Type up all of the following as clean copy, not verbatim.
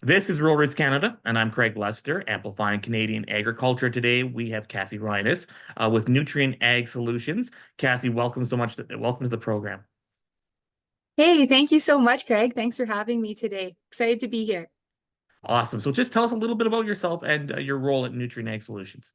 This is Rural Roots Canada, and I'm Craig Lester, amplifying Canadian agriculture. Today we have Kassi Rinas with Nutrien AG Solutions. Kassi, welcome to the program. Hey, thank you so much, Craig. Thanks for having me today. Excited to be here. Awesome. So just tell us a little bit about yourself and your role at Nutrien AG Solutions.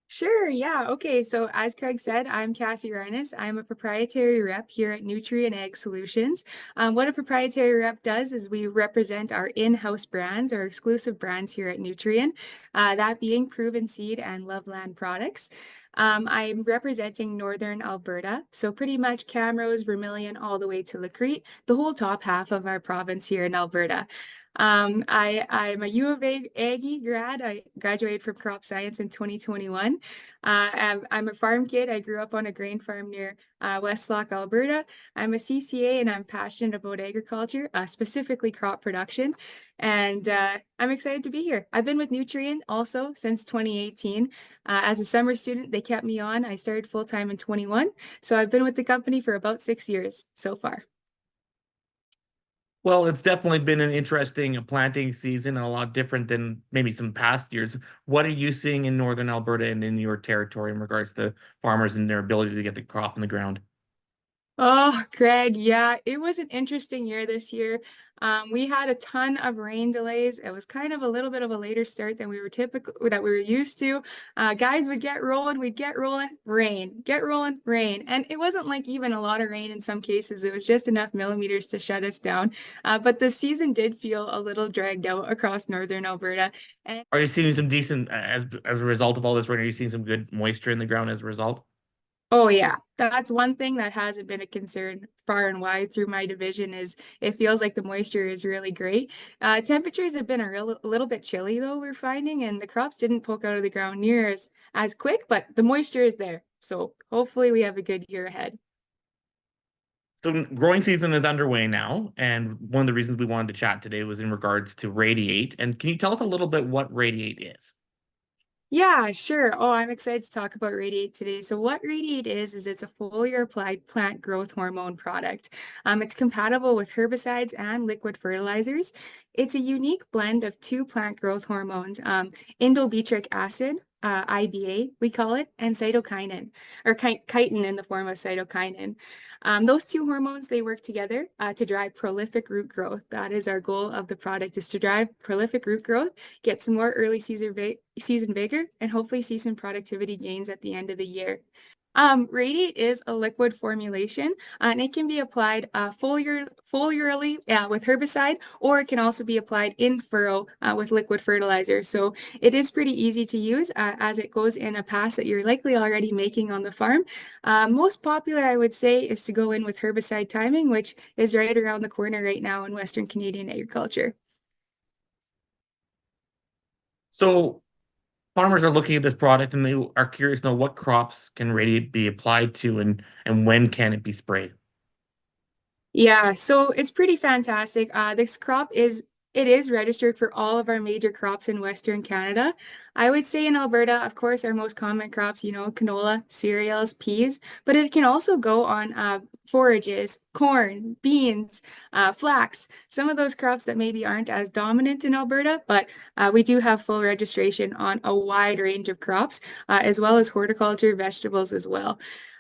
Sure, yeah. Okay, so as Craig said, I'm Kassi Rinas. I'm a proprietary rep here at Nutrien AG Solutions. What a proprietary rep does is we represent our in-house brands, our exclusive brands here at Nutrien, that being Proven Seed and Loveland products. I'm representing Northern Alberta, so pretty much Camrose, Vermilion, all the way to Lacrete, the whole top half of our province here in Alberta. I'm a U of A Aggie grad. I graduated from crop science in 2021. I'm a farm kid. I grew up on a grain farm near Westlock, Alberta. I'm a CCA and I'm passionate about agriculture, specifically crop production. And I'm excited to be here. I've been with Nutrien also since 2018. As a summer student, they kept me on. I started full time in 21. So I've been with the company for about 6 years so far. Well, it's definitely been an interesting planting season, a lot different than maybe some past years. What are you seeing in Northern Alberta and in your territory in regards to farmers and their ability to get the crop in the ground? Oh, Greg, yeah, it was an interesting year this year. We had a ton of rain delays. It was kind of a little bit of a later start than we were used to. Guys would get rolling, we'd get rolling, rain, get rolling, rain. And it wasn't like even a lot of rain in some cases. It was just enough millimeters to shut us down. But the season did feel a little dragged out across northern Alberta. And Are you seeing some decent, as a result of all this rain, are you seeing some good moisture in the ground as a result? oh yeah, that's one thing that hasn't been a concern far and wide through my division is it feels like the moisture is really great. Temperatures have been a little bit chilly though, we're finding, and the crops didn't poke out of the ground near as quick, but the moisture is there. So hopefully we have a good year ahead. So growing season is underway now, and one of the reasons we wanted to chat today was in regards to Radiate. And can you tell us a little bit what Radiate is? Yeah, sure. Oh, I'm excited to talk about Radiate today. So what Radiate is it's a foliar-applied plant growth hormone product. It's compatible with herbicides and liquid fertilizers. It's a unique blend of two plant growth hormones, indobutyric acid, IBA, we call it, and cytokinin, or chitin in the form of cytokinin. Those two hormones, they work together to drive prolific root growth. That is our goal of the product, is to drive prolific root growth, get some more early season vigor, and hopefully see some productivity gains at the end of the year. Radiate is a liquid formulation, and it can be applied foliarly with herbicide, or it can also be applied in furrow with liquid fertilizer. So it is pretty easy to use as it goes in a pass that you're likely already making on the farm. Most popular, I would say, is to go in with herbicide timing, which is right around the corner right now in Western Canadian agriculture. So farmers are looking at this product and they are curious to know what crops can Radiate be applied to and when can it be sprayed? Yeah, so it's pretty fantastic. This crop is registered for all of our major crops in Western Canada. I would say in Alberta, of course, our most common crops, canola, cereals, peas, but it can also go on forages, corn, beans, flax, some of those crops that maybe aren't as dominant in Alberta, but we do have full registration on a wide range of crops, as well as horticulture, vegetables as well.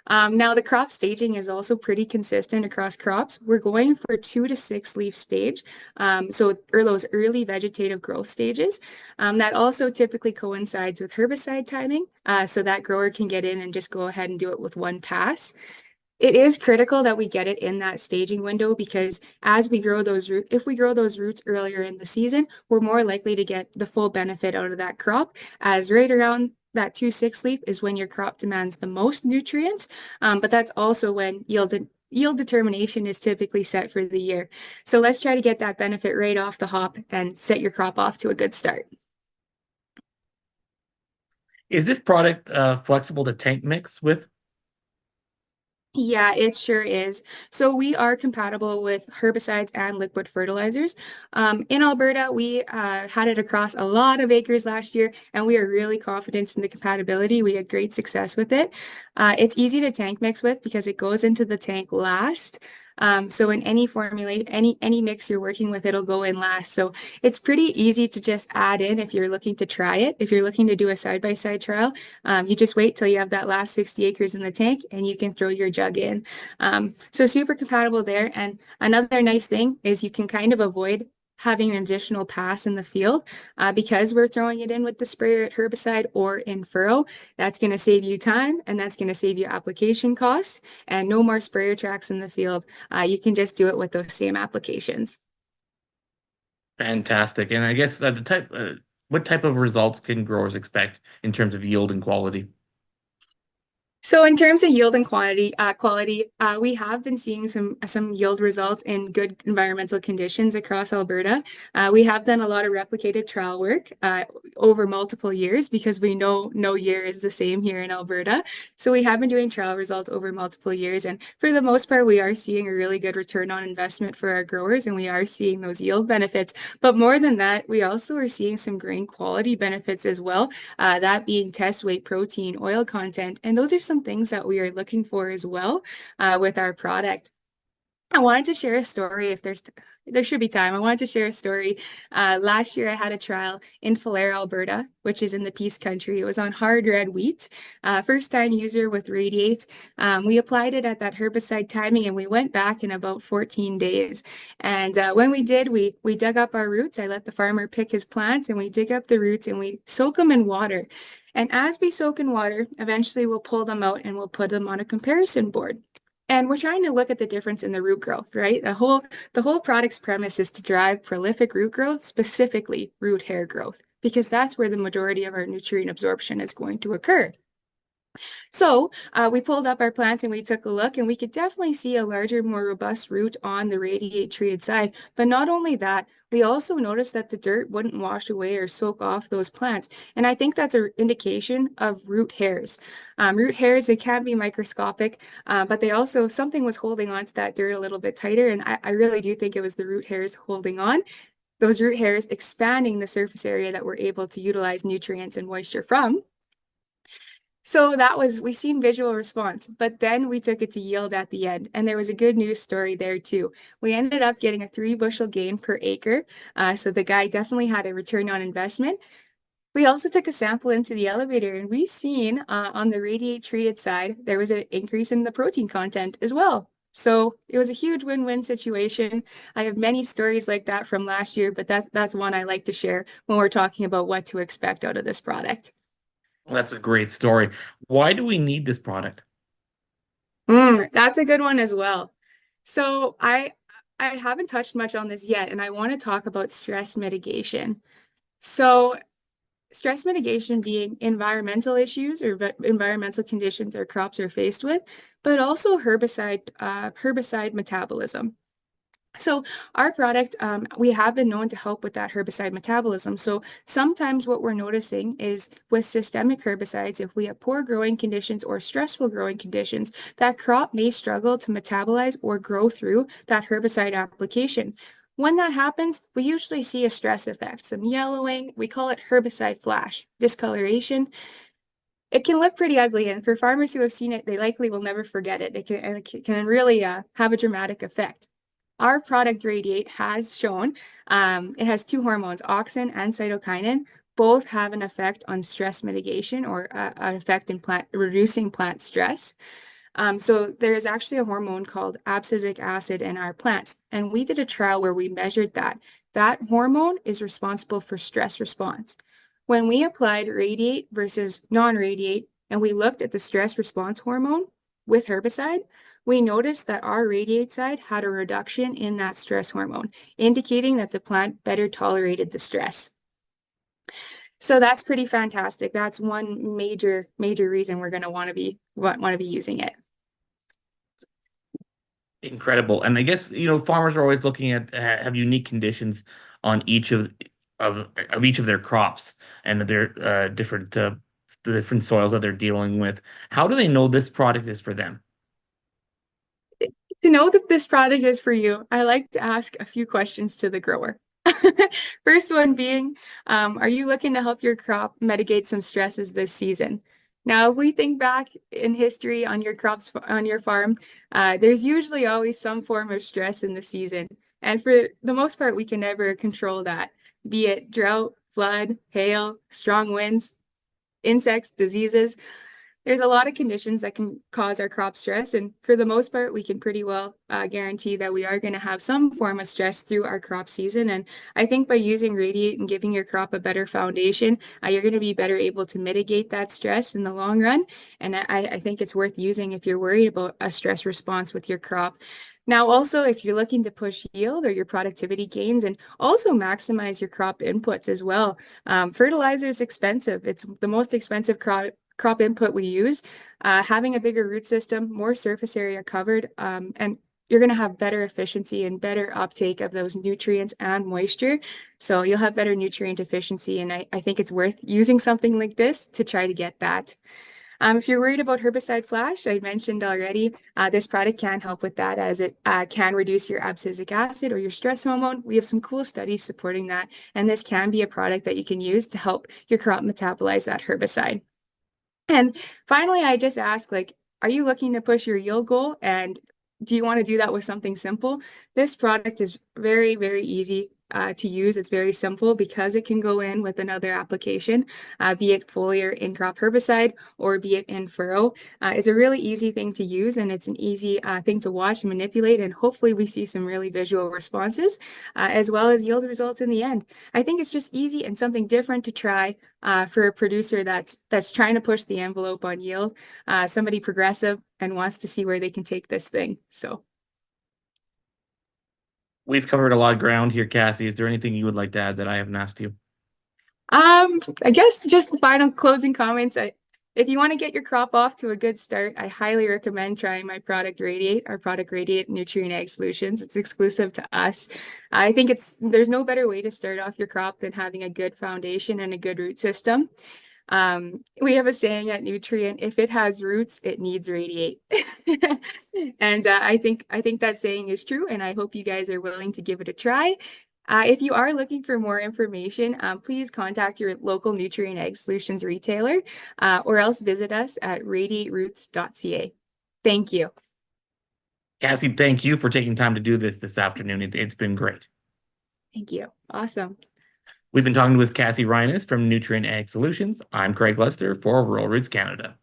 Now the crop staging is also pretty consistent across crops. We're going for 2 to 6 leaf stage, or those early vegetative growth stages. That also typically coincides with herbicide timing, so that grower can get in and just go ahead and do it with one pass. It is critical that we get it in that staging window because as we grow if we grow those roots earlier in the season, we're more likely to get the full benefit out of that crop, as right around that 2-6 leaf is when your crop demands the most nutrients, but that's also when yield determination is typically set for the year. So let's try to get that benefit right off the hop and set your crop off to a good start. Is this product flexible to tank mix with? Yeah, it sure is. So we are compatible with herbicides and liquid fertilizers. In Alberta, we had it across a lot of acres last year, and we are really confident in the compatibility. We had great success with it. It's easy to tank mix with because it goes into the tank last. So in any formula, any mix you're working with, it'll go in last. So it's pretty easy to just add in if you're looking to try it. If you're looking to do a side-by-side trial, you just wait till you have that last 60 acres in the tank and you can throw your jug in. So super compatible there. And another nice thing is you can kind of avoid having an additional pass in the field because we're throwing it in with the sprayer at herbicide or in furrow. That's going to save you time and that's going to save you application costs and no more sprayer tracks in the field. You can just do it with those same applications. Fantastic. And I guess what type of results can growers expect in terms of yield and quality? So in terms of yield and quality, we have been seeing some yield results in good environmental conditions across Alberta. We have done a lot of replicated trial work over multiple years because we know no year is the same here in Alberta. So we have been doing trial results over multiple years, and for the most part, we are seeing a really good return on investment for our growers, and we are seeing those yield benefits. But more than that, we also are seeing some grain quality benefits as well, that being test weight, protein, oil content, and those are some things that we are looking for as well with our product. I wanted to share a story if there should be time. I wanted to share a story. Last year I had a trial in Folair, Alberta, which is in the Peace Country. It was on hard red wheat. First time user with Radiate. We applied it at that herbicide timing and we went back in about 14 days. And when we did, we dug up our roots. I let the farmer pick his plants and we dig up the roots and we soak them in water. And as we soak in water, eventually we'll pull them out and we'll put them on a comparison board. And we're trying to look at the difference in the root growth, right? The whole product's premise is to drive prolific root growth, specifically root hair growth, because that's where the majority of our nutrient absorption is going to occur. So we pulled up our plants and we took a look, and we could definitely see a larger, more robust root on the radiate treated side. But not only that, we also noticed that the dirt wouldn't wash away or soak off those plants. And I think that's an indication of root hairs. Root hairs, they can be microscopic, but they also, something was holding on to that dirt a little bit tighter. And I really do think it was the root hairs holding on. Those root hairs expanding the surface area that we're able to utilize nutrients and moisture from. So that was, we seen visual response, but then we took it to yield at the end. And there was a good news story there too. We ended up getting a 3 bushel gain per acre. So the guy definitely had a return on investment. We also took a sample into the elevator and we seen on the radiate treated side, there was an increase in the protein content as well. So it was a huge win-win situation. I have many stories like that from last year, but that's one I like to share when we're talking about what to expect out of this product. Well, that's a great story. Why do we need this product? That's a good one as well. So I haven't touched much on this yet, and I want to talk about stress mitigation. So stress mitigation being environmental issues or environmental conditions our crops are faced with, but also herbicide metabolism. So our product, we have been known to help with that herbicide metabolism. So sometimes what we're noticing is with systemic herbicides, if we have poor growing conditions or stressful growing conditions, that crop may struggle to metabolize or grow through that herbicide application. When that happens, we usually see a stress effect, some yellowing. We call it herbicide flash, discoloration. It can look pretty ugly, and for farmers who have seen it, they likely will never forget it. It can really have a dramatic effect. Our product Radiate has shown it has 2 hormones, auxin and cytokinin. Both have an effect on stress mitigation or an effect in reducing plant stress. So there is actually a hormone called abscisic acid in our plants, and we did a trial where we measured that. That hormone is responsible for stress response. When we applied Radiate versus non-Radiate, and we looked at the stress response hormone with herbicide, we noticed that our Radiate side had a reduction in that stress hormone, indicating that the plant better tolerated the stress. So that's pretty fantastic. That's one major reason we're going to want to be using it. Incredible. And I guess, farmers are always looking at have unique conditions on each of their crops and their the different soils that they're dealing with. How do they know this product is for them? To know that this product is for you, I like to ask a few questions to the grower. First one being, are you looking to help your crop mitigate some stresses this season? Now, if we think back in history on your crops on your farm, there's usually always some form of stress in the season. And for the most part, we can never control that, be it drought, flood, hail, strong winds, insects, diseases. There's a lot of conditions that can cause our crop stress, and for the most part, we can pretty well guarantee that we are going to have some form of stress through our crop season. And I think by using Radiate and giving your crop a better foundation, you're going to be better able to mitigate that stress in the long run. And I think it's worth using if you're worried about a stress response with your crop. Now, also, if you're looking to push yield or your productivity gains and also maximize your crop inputs as well, fertilizer is expensive. It's the most expensive crop input we use. Having a bigger root system, more surface area covered, and you're going to have better efficiency and better uptake of those nutrients and moisture. So you'll have better nutrient efficiency. And I think it's worth using something like this to try to get that. If you're worried about herbicide flash, I mentioned already, this product can help with that as it can reduce your abscisic acid or your stress hormone. We have some cool studies supporting that, and this can be a product that you can use to help your crop metabolize that herbicide. And finally, I just ask, like, are you looking to push your yield goal? And do you want to do that with something simple? This product is very, very easy to use. It's very simple because it can go in with another application, be it foliar in-crop herbicide or be it in furrow. It's a really easy thing to use, and it's an easy thing to watch and manipulate. And hopefully we see some really visual responses as well as yield results in the end. I think it's just easy and something different to try for a producer that's trying to push the envelope on yield, somebody progressive and wants to see where they can take this thing. So, We've covered a lot of ground here, Cassie. Is there anything you would like to add that I haven't asked you? I guess just the final closing comments. If you want to get your crop off to a good start, I highly recommend trying my product Radiate, our product Radiate Nutrien AG Solutions. It's exclusive to us. I think there's no better way to start off your crop than having a good foundation and a good root system. We have a saying at Nutrien, if it has roots, it needs Radiate. And I think that saying is true, and I hope you guys are willing to give it a try. If you are looking for more information, please contact your local Nutrien AG Solutions retailer, or else visit us at radiateroots.ca. Thank you. Cassie, thank you for taking time to do this afternoon. It's been great. Thank you. Awesome. We've been talking with Kassi Rinas from Nutrien AG Solutions. I'm Craig Lester for Rural Roots Canada.